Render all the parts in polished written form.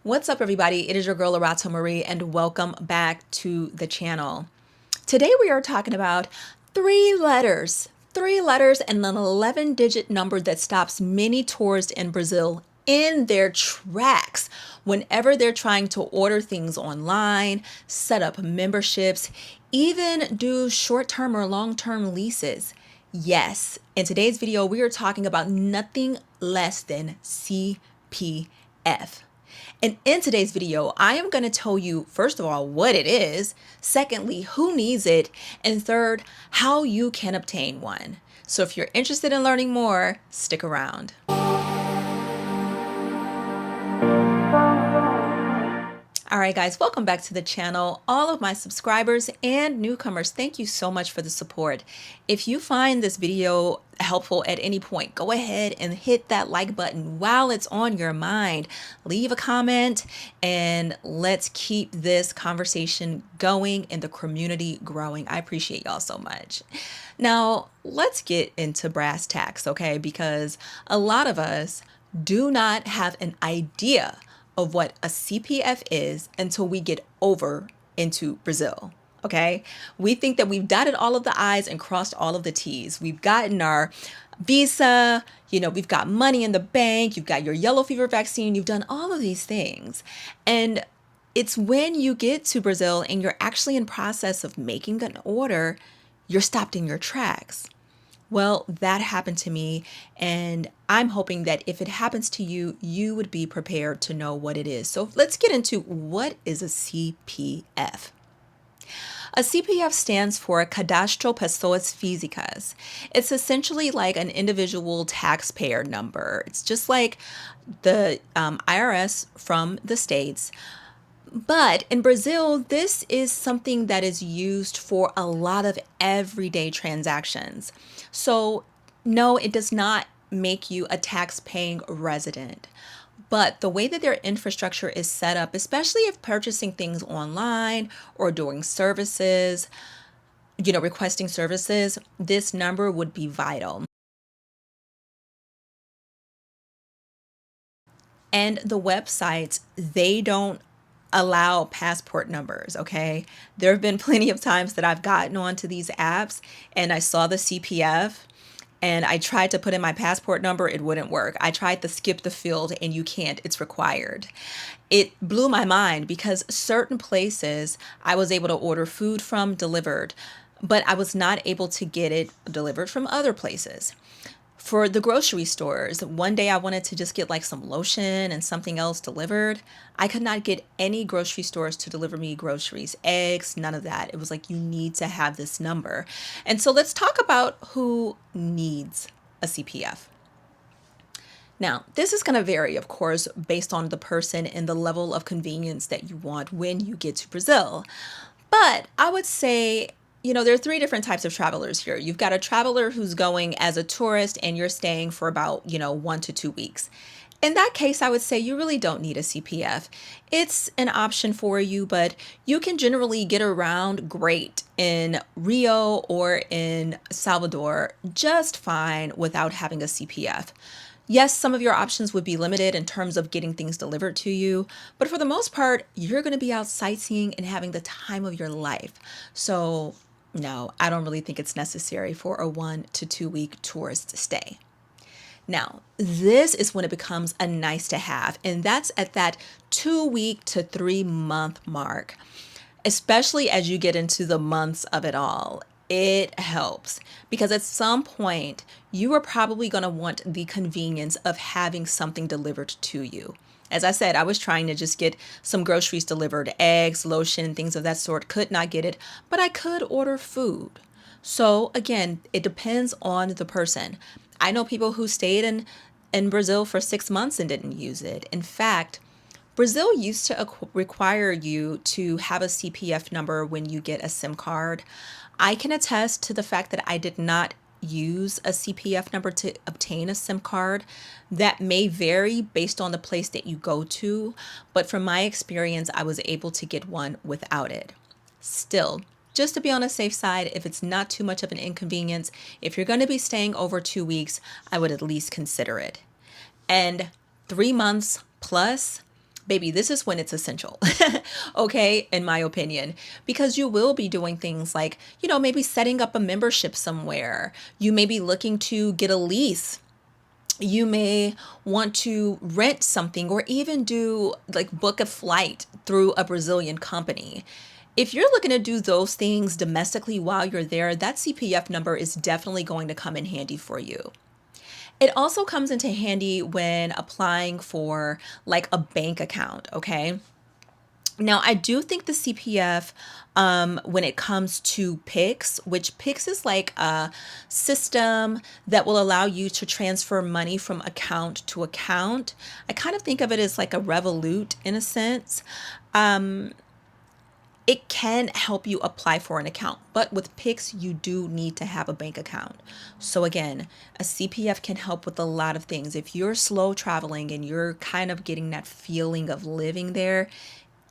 What's up, everybody? It is your girl, Arato Marie, and welcome back to the channel. Today we are talking about three letters and an 11-digit number that stops many tourists in Brazil in their tracks whenever they're trying to order things online, set up memberships, even do short-term or long-term leases. Yes, in today's video, we are talking about nothing less than CPF. And in today's video, I am going to tell you, first of all, what it is, secondly, who needs it, and third, how you can obtain one. So if you're interested in learning more, stick around. All right, guys, welcome back to the channel. All of my subscribers and newcomers, thank you so much for the support. If you find this video helpful at any point, go ahead and hit that like button while it's on your mind. Leave a comment and let's keep this conversation going and the community growing. I appreciate y'all so much. Now, let's get into brass tacks, okay? Because a lot of us do not have an idea of what a CPF is until we get over into Brazil. Okay, we think that we've dotted all of the I's and crossed all of the T's. We've gotten our visa, we've got money in the bank, you've got your yellow fever vaccine, you've done all of these things. And it's when you get to Brazil and you're actually in process of making an order, you're stopped in your tracks. Well, that happened to me, and I'm hoping that if it happens to you, you would be prepared to know what it is. So let's get into what is a CPF. A CPF stands for Cadastro Pessoas Físicas. It's essentially like an individual taxpayer number. It's just like the IRS from the States. But in Brazil, this is something that is used for a lot of everyday transactions. So no, it does not make you a tax-paying resident. But the way that their infrastructure is set up, especially if purchasing things online or doing services, requesting services, this number would be vital. And the websites, they don't allow passport numbers, okay? There have been plenty of times that I've gotten onto these apps and I saw the CPF and I tried to put in my passport number, it wouldn't work. I tried to skip the field and you can't, it's required. It blew my mind because certain places I was able to order food from delivered, but I was not able to get it delivered from other places. For the grocery stores, one day I wanted to just get like some lotion and something else delivered. I could not get any grocery stores to deliver me groceries, eggs, none of that. It was like, you need to have this number. And so let's talk about who needs a CPF. Now, this is going to vary, of course, based on the person and the level of convenience that you want when you get to Brazil. But I would say, there are three different types of travelers here. You've got a traveler who's going as a tourist and you're staying for about, 1 to 2 weeks. In that case, I would say you really don't need a CPF. It's an option for you, but you can generally get around great in Rio or in Salvador just fine without having a CPF. Yes, some of your options would be limited in terms of getting things delivered to you, but for the most part, you're going to be out sightseeing and having the time of your life. So no, I don't really think it's necessary for a 1 to 2 week tourist stay. Now, this is when it becomes a nice to have, and that's at that 2 week to 3 month mark, especially as you get into the months of it all. It helps because at some point you are probably going to want the convenience of having something delivered to you. As I said, I was trying to just get some groceries delivered, eggs, lotion, things of that sort. Could not get it, but I could order food. So again, it depends on the person. I know people who stayed in Brazil for 6 months and didn't use it. In fact, Brazil used to require you to have a CPF number when you get a SIM card. I can attest to the fact that I did not use a CPF number to obtain a SIM card. That may vary based on the place that you go to, but from my experience, I was able to get one without it. Still, just to be on a safe side, if it's not too much of an inconvenience, if you're going to be staying over 2 weeks, I would at least consider it. And 3 months plus, baby, this is when it's essential. Okay, in my opinion, because you will be doing things like, maybe setting up a membership somewhere. You may be looking to get a lease. You may want to rent something, or even do like book a flight through a Brazilian company. If you're looking to do those things domestically while you're there, that CPF number is definitely going to come in handy for you. It also comes into handy when applying for like a bank account, okay? Now, I do think the CPF, when it comes to Pix, which Pix is like a system that will allow you to transfer money from account to account. I kind of think of it as like a Revolut in a sense. It can help you apply for an account, but with Pix, you do need to have a bank account. So again, a CPF can help with a lot of things. If you're slow traveling and you're kind of getting that feeling of living there,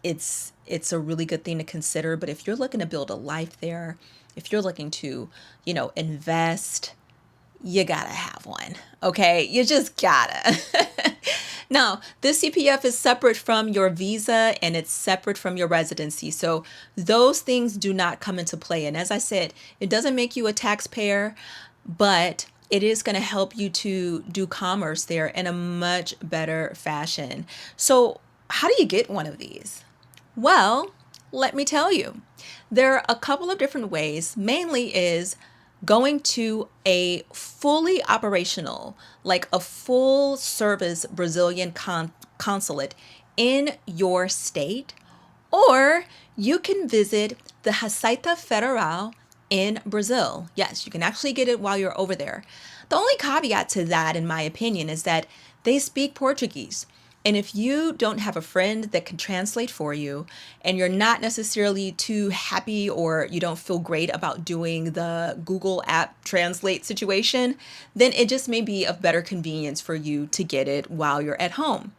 it's a really good thing to consider. But if you're looking to build a life there, if you're looking to, invest, you gotta have one. Okay, you just gotta. Now, this CPF is separate from your visa and it's separate from your residency. So those things do not come into play. And as I said, it doesn't make you a taxpayer, but it is going to help you to do commerce there in a much better fashion. So how do you get one of these? Well, let me tell you. There are a couple of different ways. Mainly is going to a fully operational, like a full service Brazilian consulate in your state, or you can visit the Receita Federal in Brazil. Yes, you can actually get it while you're over there. The only caveat to that, in my opinion, is that they speak Portuguese. And if you don't have a friend that can translate for you, and you're not necessarily too happy or you don't feel great about doing the Google app translate situation, then it just may be of better convenience for you to get it while you're at home.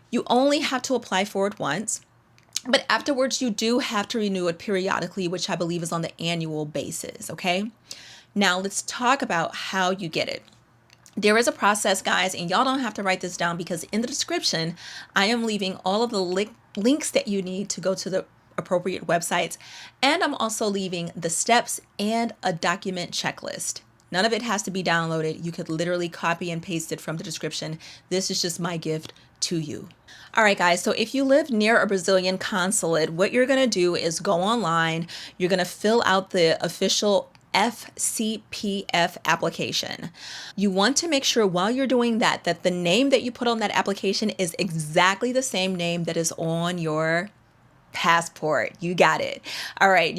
You only have to apply for it once, but afterwards you do have to renew it periodically, which I believe is on the annual basis, okay? Now let's talk about how you get it. There is a process, guys, and y'all don't have to write this down because in the description, I am leaving all of the links that you need to go to the appropriate websites. And I'm also leaving the steps and a document checklist. None of it has to be downloaded. You could literally copy and paste it from the description. This is just my gift to you. All right, guys, so if you live near a Brazilian consulate, what you're going to do is go online. You're going to fill out the official FCPF application. You want to make sure while you're doing that the name that you put on that application is exactly the same name that is on your passport. You got it. All right.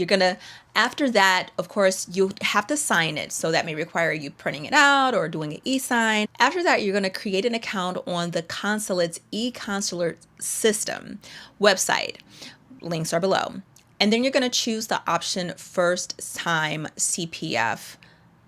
After that, of course, you have to sign it. So that may require you printing it out or doing an e-sign. After that, you're going to create an account on the consulate's e-consular system website. Links are below. And then you're going to choose the option first time CPF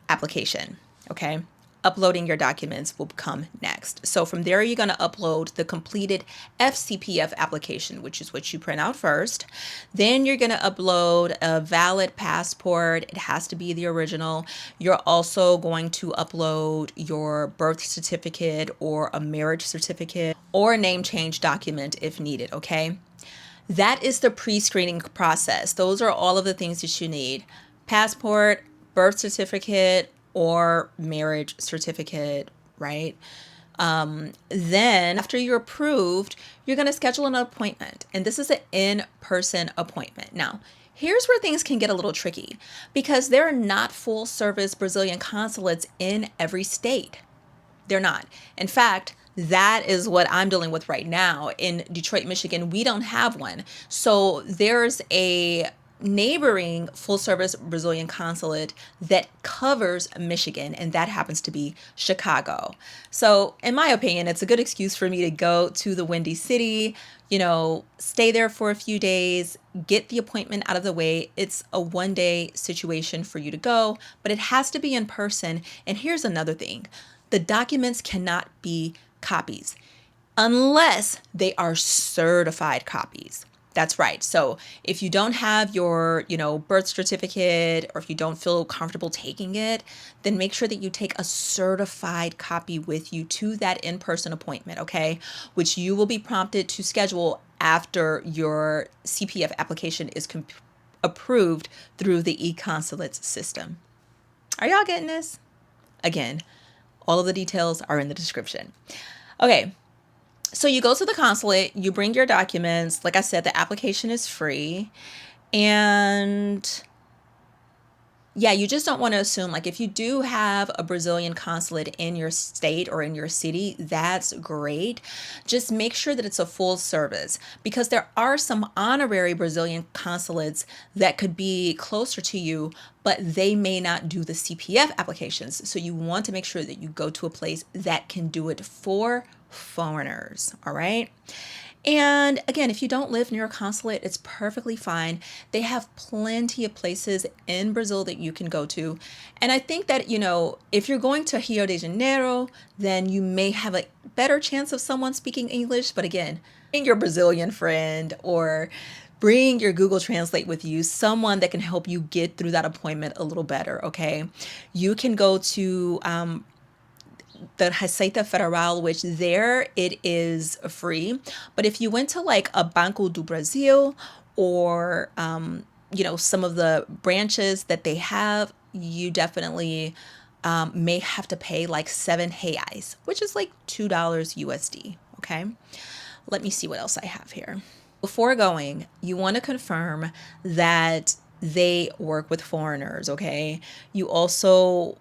application. Okay. Uploading your documents will come next. So from there, you're going to upload the completed FCPF application, which is what you print out first. Then you're going to upload a valid passport. It has to be the original. You're also going to upload your birth certificate or a marriage certificate or a name change document if needed. Okay. That is the pre-screening process. Those are all of the things that you need. Passport, birth certificate, or marriage certificate, right? Then after you're approved, you're going to schedule an appointment. And this is an in-person appointment. Now, here's where things can get a little tricky because there are not full service Brazilian consulates in every state. They're not. In fact, that is what I'm dealing with right now in Detroit, Michigan. We don't have one. So there's a neighboring full service Brazilian consulate that covers Michigan, and that happens to be Chicago. So in my opinion, it's a good excuse for me to go to the Windy City, stay there for a few days, get the appointment out of the way. It's a one-day situation for you to go, but it has to be in person. And here's another thing. The documents cannot be copies unless they are certified copies. That's right. So if you don't have your, birth certificate, or if you don't feel comfortable taking it, then make sure that you take a certified copy with you to that in-person appointment, okay? Which you will be prompted to schedule after your CPF application is approved through the e-consulate system. Are y'all getting this? Again, all of the details are in the description. Okay. So you go to the consulate, you bring your documents. Like I said, the application is free. And yeah, you just don't want to assume, like, if you do have a Brazilian consulate in your state or in your city, that's great. Just make sure that it's a full service, because there are some honorary Brazilian consulates that could be closer to you, but they may not do the CPF applications. So you want to make sure that you go to a place that can do it for foreigners. All right. And again, if you don't live near a consulate, it's perfectly fine. They have plenty of places in Brazil that you can go to. And I think that, if you're going to Rio de Janeiro, then you may have a better chance of someone speaking English. But again, bring your Brazilian friend, or bring your Google Translate with you, someone that can help you get through that appointment a little better, okay? You can go to the Receita Federal, which there it is free. But if you went to like a Banco do Brasil, or, some of the branches that they have, you definitely may have to pay like 7 reais, which is like $2 USD. Okay. Let me see what else I have here. Before going, you want to confirm that they work with foreigners. Okay. You also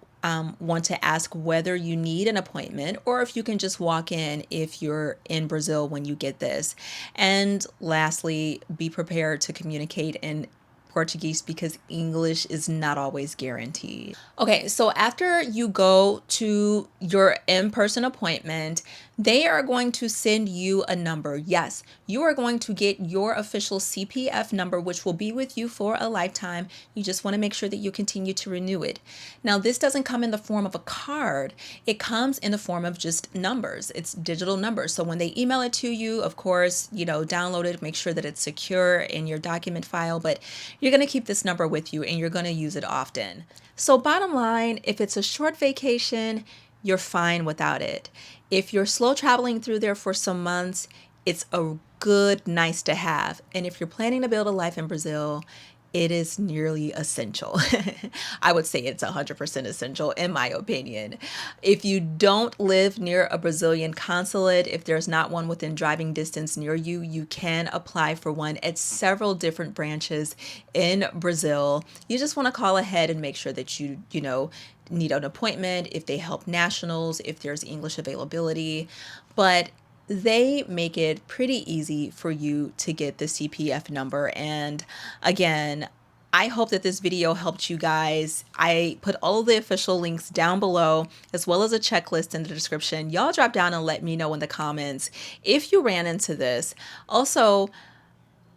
want to ask whether you need an appointment, or if you can just walk in if you're in Brazil when you get this. And lastly, be prepared to communicate in Portuguese, because English is not always guaranteed. Okay, so after you go to your in-person appointment, they are going to send you a number. Yes, you are going to get your official CPF number, which will be with you for a lifetime. You just want to make sure that you continue to renew it. Now, this doesn't come in the form of a card. It comes in the form of just numbers. It's digital numbers. So when they email it to you, of course, download it, make sure that it's secure in your document file, but you're going to keep this number with you, and you're going to use it often. So bottom line, if it's a short vacation, you're fine without it. If you're slow traveling through there for some months, it's a good, nice to have. And if you're planning to build a life in Brazil, it is nearly essential. I would say it's 100% essential, in my opinion. If you don't live near a Brazilian consulate, if there's not one within driving distance near you, you can apply for one at several different branches in Brazil. You just want to call ahead and make sure that you need an appointment, if they help nationals, if there's English availability. But they make it pretty easy for you to get the CPF number. And again, I hope that this video helped you guys. I put all of the official links down below, as well as a checklist in the description. Y'all drop down and let me know in the comments if you ran into this. Also,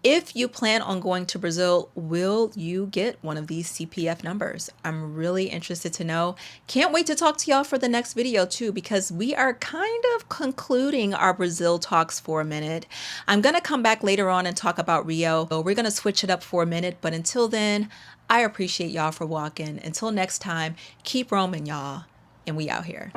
if you plan on going to Brazil, will you get one of these CPF numbers? I'm really interested to know. Can't wait to talk to y'all for the next video too, because we are kind of concluding our Brazil talks for a minute. I'm going to come back later on and talk about Rio. We're going to switch it up for a minute, but until then, I appreciate y'all for walking. Until next time, keep roaming, y'all, and we out here.